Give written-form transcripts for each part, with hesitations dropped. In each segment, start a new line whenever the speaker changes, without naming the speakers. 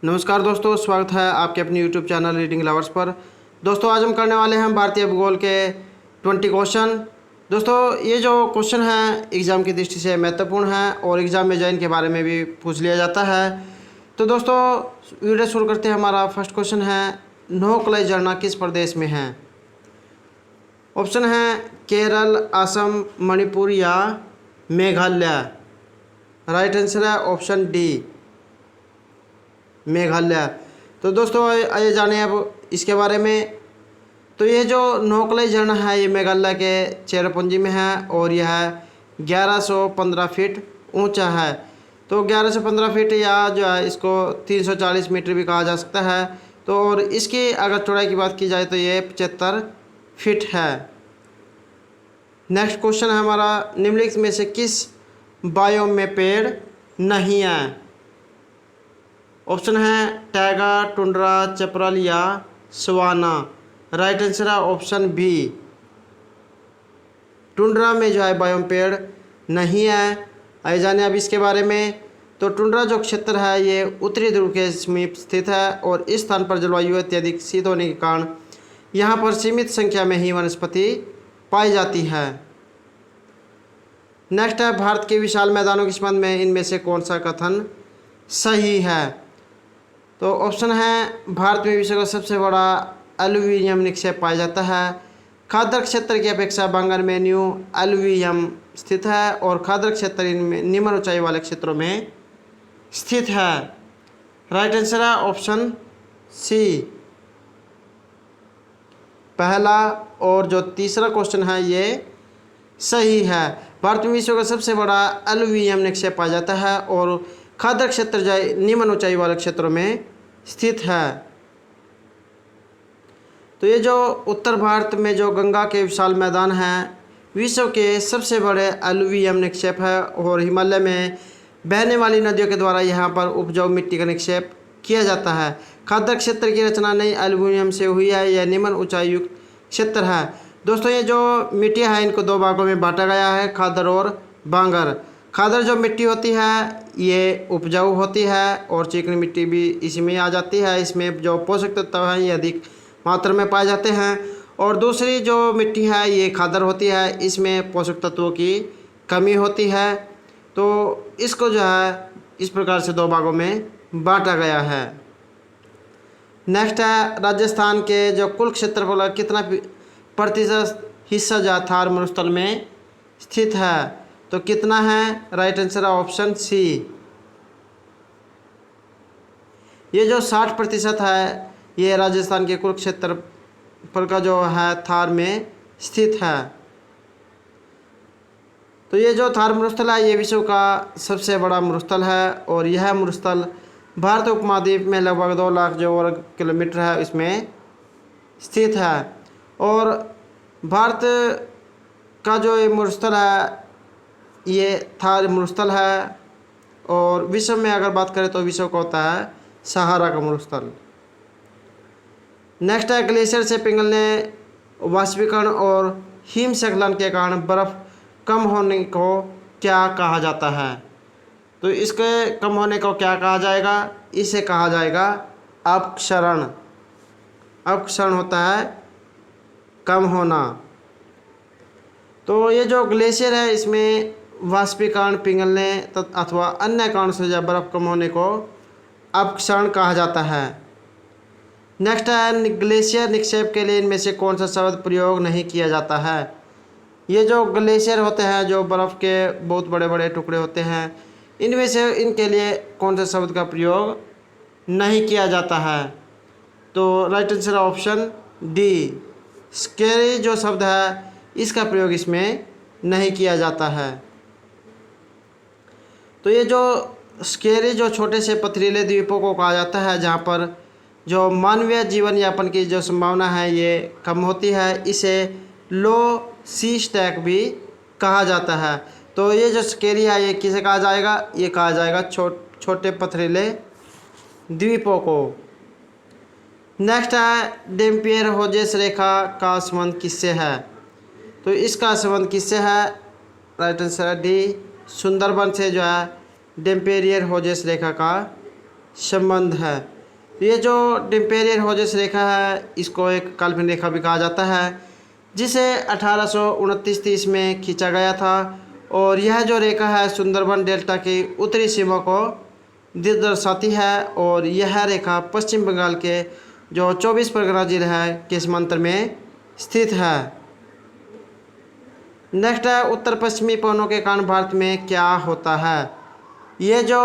नमस्कार दोस्तों, स्वागत है आपके अपने YouTube चैनल रीडिंग लवर्स पर। दोस्तों आज हम करने वाले हैं भारतीय भूगोल के 20 क्वेश्चन। दोस्तों ये जो क्वेश्चन है एग्ज़ाम की दृष्टि से महत्वपूर्ण है और एग्ज़ाम में जो इनके बारे में भी पूछ लिया जाता है। तो दोस्तों वीडियो शुरू करते हैं। हमारा फर्स्ट क्वेश्चन है, नोकलाई झरना किस प्रदेश में है? ऑप्शन है केरल, असम, मणिपुर या मेघालय। राइट आंसर है ऑप्शन डी, मेघालय। तो दोस्तों आइए जाने अब इसके बारे में। तो ये जो नोकलाई झरना है ये मेघालय के चेरापूंजी में है और यह 1115 फीट ऊंचा है। तो 1115 फीट या जो है इसको 340 मीटर भी कहा जा सकता है। तो और इसकी अगर चौड़ाई की बात की जाए तो ये 75 फीट है। नेक्स्ट क्वेश्चन है हमारा, निम्नलिखित में से किस बायोम में पेड़ नहीं है? ऑप्शन है टैगा, टुंड्रा, चैपरल या सवाना। राइट आंसर है ऑप्शन बी, टुंड्रा में जो है बायोम पेड़ नहीं है। आइए जाने अब इसके बारे में। तो टुंड्रा जो क्षेत्र है ये उत्तरी ध्रुव के समीप स्थित है और इस स्थान पर जलवायु अत्यधिक शीत होने के कारण यहाँ पर सीमित संख्या में ही वनस्पति पाई जाती है। नेक्स्ट है, भारत के विशाल मैदानों के संबंध में इनमें से कौन सा कथन सही है? तो ऑप्शन है भारत में विश्व का सबसे बड़ा एल्यूविनियम निक्षेप पाया जाता है। खादर क्षेत्र की अपेक्षा बंगाल में न्यू एल्यूविनियम स्थित है और खादर क्षेत्र इनमें निम्न ऊंचाई वाले क्षेत्रों में स्थित है। राइट आंसर है ऑप्शन सी, पहला। और जो तीसरा क्वेश्चन है ये सही है। भारत में विश्व का सबसे बड़ा एल्यूविनियम निक्षेप पाया जाता है और खादर क्षेत्र जो निम्न ऊंचाई वाले क्षेत्रों में स्थित है। तो ये जो उत्तर भारत में जो गंगा के विशाल मैदान हैं विश्व के सबसे बड़े एल्यूविनियम निक्षेप है और हिमालय में बहने वाली नदियों के द्वारा यहाँ पर उपजाऊ मिट्टी का निक्षेप किया जाता है। खादर क्षेत्र की रचना नई एल्यूविनियम से हुई है। यह निम्न ऊंचाई युक्त क्षेत्र है। दोस्तों ये जो मिट्टियाँ हैं इनको दो भागों में बांटा गया है, खादर और बांगर। खादर जो मिट्टी होती है ये उपजाऊ होती है और चिकनी मिट्टी भी इसमें आ जाती है। इसमें जो पोषक तत्व हैं ये अधिक मात्रा में पाए जाते हैं। और दूसरी जो मिट्टी है ये खादर होती है, इसमें पोषक तत्वों की कमी होती है। तो इसको जो है इस प्रकार से दो भागों में बांटा गया है। नेक्स्ट है, राजस्थान के जो कुल क्षेत्रफल का कितना प्रतिशत हिस्सा जो थार मरुस्थल में स्थित है? तो कितना है? राइट आंसर है ऑप्शन सी। ये जो 60% है ये राजस्थान के कुल क्षेत्रफल का जो है थार में स्थित है। तो ये जो थार मरुस्थल है ये विश्व का सबसे बड़ा मरुस्थल है और यह मरुस्थल भारत उपमहाद्वीप में लगभग 2 लाख जो वर्ग किलोमीटर है इसमें स्थित है। और भारत का जो ये मरुस्थल है ये थार मरुस्थल है और विश्व में अगर बात करें तो विश्व का होता है सहारा का मरुस्थल। नेक्स्ट है, ग्लेशियर से पिघलने, वाष्पीकरण और हिमस्खलन के कारण बर्फ़ कम होने को क्या कहा जाता है? तो इसके कम होने को क्या कहा जाएगा? इसे कहा जाएगा अपक्षरण। अपक्षरण होता है कम होना। तो ये जो ग्लेशियर है इसमें वाष्पीकरण, पिघलने अथवा अन्य कारण से जब बर्फ़ कम होने को अपक्षरण कहा जाता है। नेक्स्ट है, ग्लेशियर निक्षेप के लिए इनमें से कौन सा शब्द प्रयोग नहीं किया जाता है? ये जो ग्लेशियर होते हैं जो बर्फ़ के बहुत बड़े बड़े टुकड़े होते हैं इनमें से इनके लिए कौन सा शब्द का प्रयोग नहीं किया जाता है? तो right answer option D, scary जो शब्द है इसका प्रयोग इसमें नहीं किया जाता है। तो ये जो स्केरी जो छोटे से पथरीले द्वीपों को कहा जाता है जहाँ पर जो मानवीय जीवन यापन की जो संभावना है ये कम होती है, इसे लो सी स्टैक भी कहा जाता है। तो ये जो स्केरी है ये किसे कहा जाएगा? ये कहा जाएगा छोटे पथरीले द्वीपों को। नेक्स्ट है, डेम्पियर होजेस रेखा का संबंध किससे है? तो इसका संबंध किससे है? राइट आंसर है डी, सुंदरबन से जो है डेम्पियर होजेस रेखा का संबंध है। ये जो टेम्पेरियर होजेस रेखा है इसको एक काल्पनिक रेखा भी कहा जाता है, जिसे 1829-30 में खींचा गया था। और यह जो रेखा है सुंदरबन डेल्टा की उत्तरी सीमा को दर्शाती है। और यह रेखा पश्चिम बंगाल के जो 24 परगना जिले है के सीमांतर में स्थित है। नेक्स्ट है उत्तर पश्चिमी पवनों के कारण भारत में क्या होता है। ये जो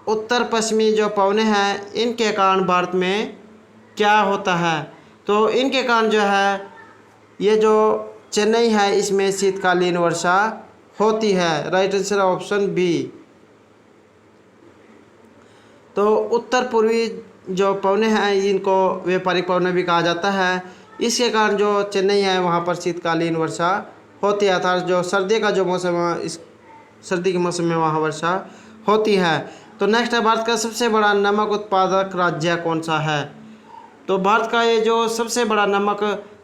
उत्तर पश्चिमी जो पवने हैं इनके कारण भारत में क्या होता है, तो इनके कारण जो है ये जो चेन्नई है इसमें शीतकालीन वर्षा होती है। Right answer option B. तो उत्तर पूर्वी जो पवने हैं इनको व्यापारिक पवने भी कहा जाता है। इसके कारण जो चेन्नई है वहाँ पर शीतकालीन वर्षा होती है, अर्थात जो सर्दी का जो मौसम है इस सर्दी के मौसम में वहाँ वर्षा होती है। तो नेक्स्ट है भारत का सबसे बड़ा नमक उत्पादक राज्य कौन सा है। तो भारत का ये जो सबसे बड़ा नमक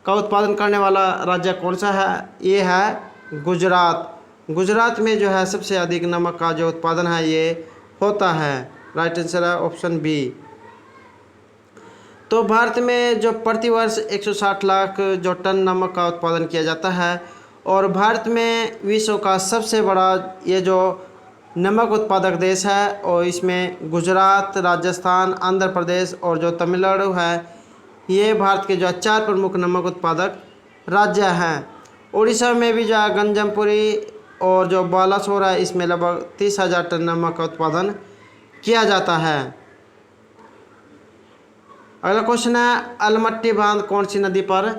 का उत्पादन करने वाला राज्य कौन सा है, ये है गुजरात। गुजरात में जो है सबसे अधिक नमक का जो उत्पादन है ये होता है। राइट आंसर है ऑप्शन बी। तो भारत में जो प्रतिवर्ष 160 लाख जो टन नमक का उत्पादन किया जाता है। और भारत में विश्व का सबसे बड़ा ये जो नमक उत्पादक देश है और इसमें गुजरात, राजस्थान, आंध्र प्रदेश और जो तमिलनाडु है ये भारत के जो 4 प्रमुख नमक उत्पादक राज्य हैं। उड़ीसा में भी जो है गंजमपुरी और जो बालासोर है इसमें लगभग 30,000 टन नमक का उत्पादन किया जाता है। अगला क्वेश्चन है अलमट्टी बांध कौन सी नदी पर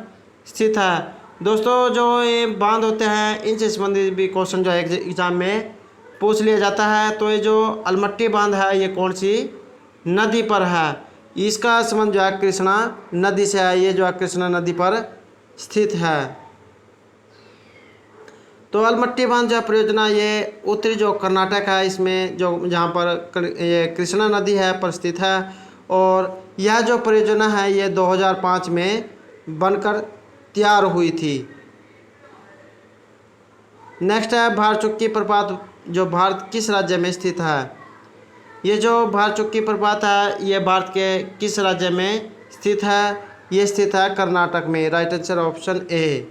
स्थित है। दोस्तों जो ये बांध होते हैं इनसे संबंधित भी क्वेश्चन जो है एग्जाम में पूछ लिया जाता है। तो ये जो अलमट्टी बांध है ये कौन सी नदी पर है, इसका संबंध जो है कृष्णा नदी से है। ये जो है कृष्णा नदी पर स्थित है। तो अलमट्टी बांध जो परियोजना ये उत्तरी जो कर्नाटक है इसमें जो जहाँ पर ये कृष्णा नदी है पर स्थित है। और यह जो परियोजना है ये 2005 में बनकर तैयार हुई थी। नेक्स्ट है भारचुक्की प्रपात जो भारत किस राज्य में स्थित है। ये जो भारचुक्की प्रपात है ये भारत के किस राज्य में स्थित है, ये स्थित है कर्नाटक में। Right answer option A.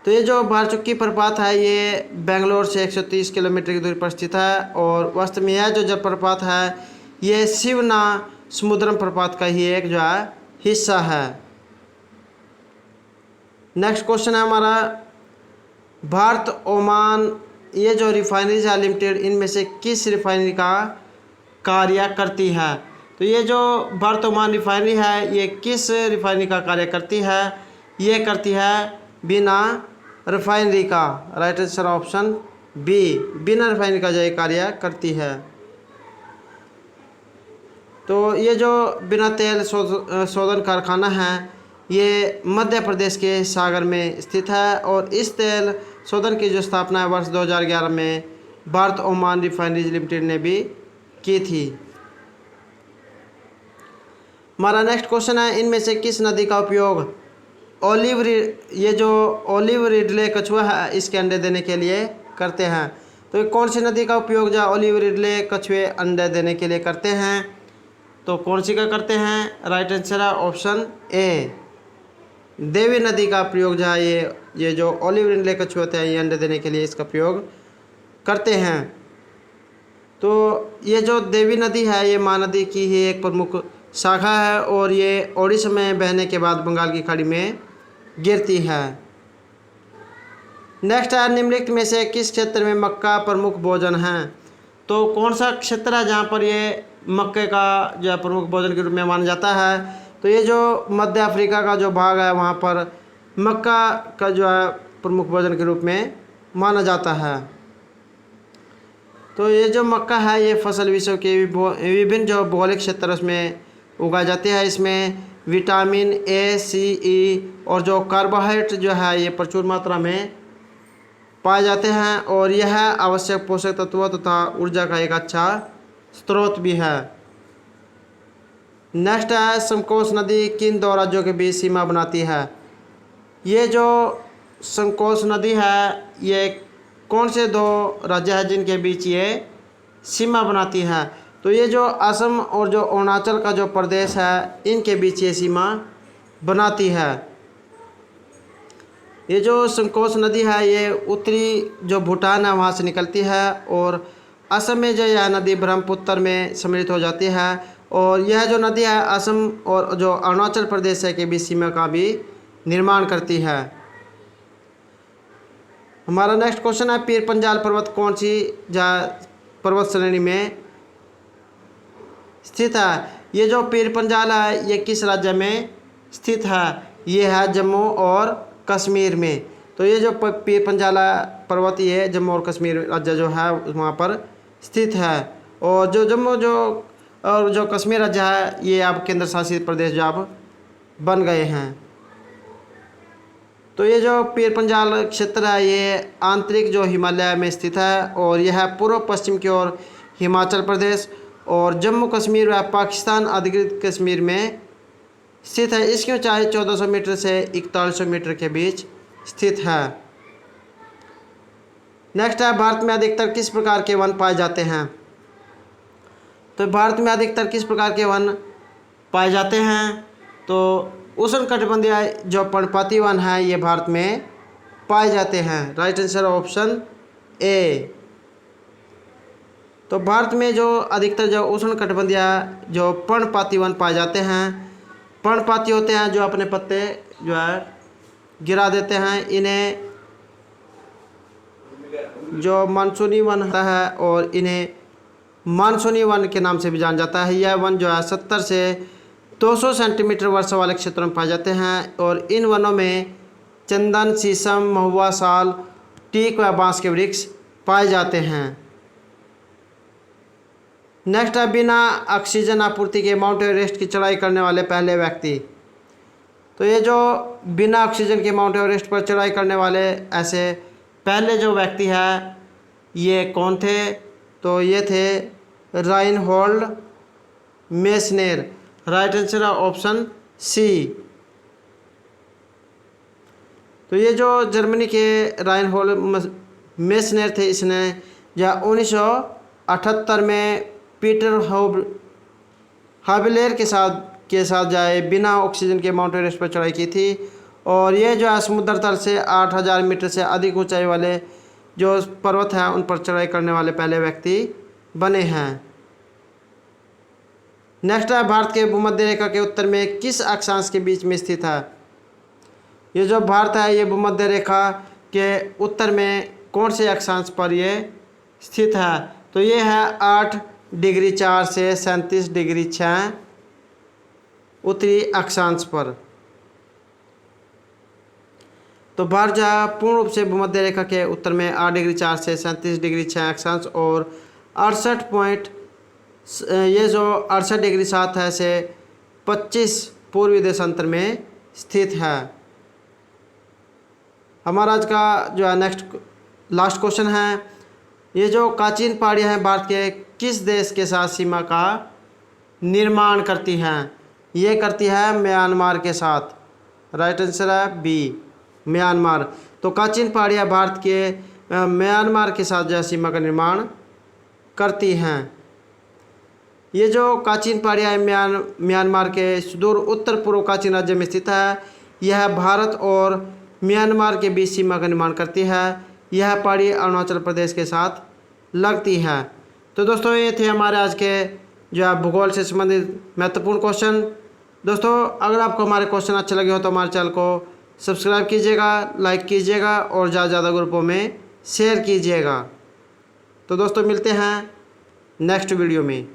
तो ये जो भारचुक्की प्रपात है ये बेंगलोर से 130 किलोमीटर की दूरी पर स्थित है। और वास्तव में यह जो जलप्रपात है ये शिवना समुद्रम प्रपात का ही एक जो है हिस्सा है। नेक्स्ट क्वेश्चन है हमारा भारत ओमान ये जो रिफाइनरीज है लिमिटेड इनमें से किस रिफाइनरी का कार्य करती है। तो ये जो भारत ओमान रिफाइनरी है ये किस रिफाइनरी का कार्य करती है, ये करती है बिना रिफाइनरी का। राइट आंसर ऑप्शन बी, बिना रिफाइनरी का जो ये कार्य करती है। तो ये जो बिना तेल शोधन कारखाना है ये मध्य प्रदेश के सागर में स्थित है। और इस तेल शोधन की जो स्थापना है वर्ष 2011 में भारत ओमान रिफाइनरीज लिमिटेड ने भी की थी। हमारा नेक्स्ट क्वेश्चन है इनमें से किस नदी का उपयोग ये जो ओलिव रिडले कछुआ है इसके अंडे देने के लिए करते हैं। तो कौन सी नदी का उपयोग जो ओलिव रिडले कछुए अंडे देने के लिए करते हैं, तो कौन सी का करते हैं। राइट आंसर है ऑप्शन ए, देवी नदी का प्रयोग जो है ये जो ओलिव रिडले कछुए होते हैं ये अंडे देने के लिए इसका प्रयोग करते हैं। तो ये जो देवी नदी है ये महानदी की ही एक प्रमुख शाखा है और ये ओडिशा में बहने के बाद बंगाल की खाड़ी में गिरती है। नेक्स्ट है निम्नलिखित में से किस क्षेत्र में मक्का प्रमुख भोजन है। तो कौन सा क्षेत्र है जहाँ पर ये मक्के का जो है प्रमुख भोजन के रूप में माना जाता है। तो ये जो मध्य अफ्रीका का जो भाग है वहाँ पर मक्का का जो है प्रमुख भोजन के रूप में माना जाता है। तो ये जो मक्का है ये फसल विश्व के विभिन्न जो भौगोलिक क्षेत्र उसमें उगाई जाती है। इसमें विटामिन ए, सी, ई और जो कार्बोहाइड्रेट जो है ये प्रचुर मात्रा में पाए जाते हैं और यह आवश्यक पोषक तत्वों तथा ऊर्जा का एक अच्छा स्रोत भी है। नेक्स्ट है संकोच नदी किन दो राज्यों के बीच सीमा बनाती है। ये जो संकोच नदी है ये कौन से दो राज्य हैं जिनके बीच ये सीमा बनाती है। तो ये जो असम और जो अरुणाचल का जो प्रदेश है, इनके बीच ये सीमा बनाती है। ये जो संकोच नदी है, ये उत्तरी जो भूटान है वहाँ से निकलती है और असम में जो यह नदी ब्रह्मपुत्र में सम्मिलित हो जाती है। और यह जो नदी है असम और जो अरुणाचल प्रदेश है के बीच सीमा का भी निर्माण करती है। हमारा नेक्स्ट क्वेश्चन है, पीर पंजाल पर्वत कौन सी पर्वत श्रेणी में स्थित है? ये जो पीर पंजाल है ये किस राज्य में स्थित है? ये है जम्मू और कश्मीर में। तो ये जो पीर पंजाल पर्वत ये जम्मू और कश्मीर राज्य जो है वहाँ पर स्थित है। और जो जम्मू और जो कश्मीर राज्य है ये अब केंद्र शासित प्रदेश जो अब बन गए हैं। तो ये जो पीर पंजाल क्षेत्र है ये आंतरिक जो हिमालय में स्थित है और यह पूर्व पश्चिम की ओर हिमाचल प्रदेश और जम्मू कश्मीर व पाकिस्तान अधिकृत कश्मीर में स्थित है। इसकी ऊंचाई 1400 मीटर से 4100 मीटर के बीच स्थित है। नेक्स्ट है, भारत में अधिकतर किस प्रकार के वन पाए जाते हैं? तो भारत में अधिकतर किस प्रकार के वन पाए जाते हैं? तो उष्णकटिबंधीय जो पर्णपाती वन है ये भारत में पाए जाते हैं। Right answer option A. तो भारत में जो अधिकतर जो उष्णकटिबंधीय जो पर्णपाती वन पाए जाते हैं, पर्णपाती होते हैं जो अपने पत्ते जो है गिरा देते हैं, इन्हें जो मानसूनी वन होता है और इन्हें मानसूनी वन के नाम से भी जाना जाता है। यह वन जो है 70 से 200 सेंटीमीटर वर्षा वाले क्षेत्रों में पाए जाते हैं और इन वनों में चंदन, शीशम, महुआ, साल, टीक व बांस के वृक्ष पाए जाते हैं। नेक्स्ट है, बिना ऑक्सीजन आपूर्ति के माउंट एवरेस्ट की चढ़ाई करने वाले पहले व्यक्ति। तो ये जो बिना ऑक्सीजन के माउंट एवरेस्ट पर चढ़ाई करने वाले ऐसे पहले जो व्यक्ति है ये कौन थे? तो ये थे राइनहोल्ड मेसनेर। राइट आंसर है ऑप्शन सी। तो ये जो जर्मनी के राइनहोल्ड मेसनेर थे, इसने या 1978 में पीटर हाबिलेर के साथ जाए बिना ऑक्सीजन के माउंट एवरेस्ट पर चढ़ाई की थी। और ये जो है समुद्र तल से 8000 मीटर से अधिक ऊंचाई वाले जो पर्वत हैं उन पर चढ़ाई करने वाले पहले व्यक्ति बने हैं। नेक्स्ट है, भारत के भूमध्य रेखा के उत्तर में किस अक्षांश के बीच में स्थित है? ये जो भारत है ये भूमध्य रेखा के उत्तर में कौन से अक्षांश पर ये स्थित है? तो ये है 8 डिग्री 4 से 37 डिग्री 6 उत्तरी अक्षांश पर। तो भारत जो है पूर्ण रूप से भूमध्य रेखा के उत्तर में 8 डिग्री 4 से 37 डिग्री 6 अक्षांश और 68 डिग्री 7 है से 25 पूर्वी देशांतर में स्थित है। हमारा आज का जो है नेक्स्ट लास्ट क्वेश्चन है, ये जो काचिन पहाड़ियाँ हैं भारत के किस देश के साथ सीमा का निर्माण करती हैं? ये करती है म्यांमार के साथ। राइट आंसर है बी, म्यांमार। तो काचिन पहाड़ियाँ भारत के म्यांमार के साथ जो सीमा का निर्माण करती हैं। ये जो काचिन पहाड़ियाँ म्यांमार के सुदूर उत्तर पूर्व काचिन राज्य में स्थित है, यह भारत और म्यांमार के बीच सीमा का निर्माण करती है। यह पहाड़ी अरुणाचल प्रदेश के साथ लगती है। तो दोस्तों ये थे हमारे आज के जो है भूगोल से संबंधित महत्वपूर्ण क्वेश्चन। दोस्तों अगर आपको हमारे क्वेश्चन अच्छे लगे हो तो हमारे चैनल को सब्सक्राइब कीजिएगा, लाइक कीजिएगा और ज़्यादा से ज़्यादा ग्रुपों में शेयर कीजिएगा। तो दोस्तों मिलते हैं नेक्स्ट वीडियो में।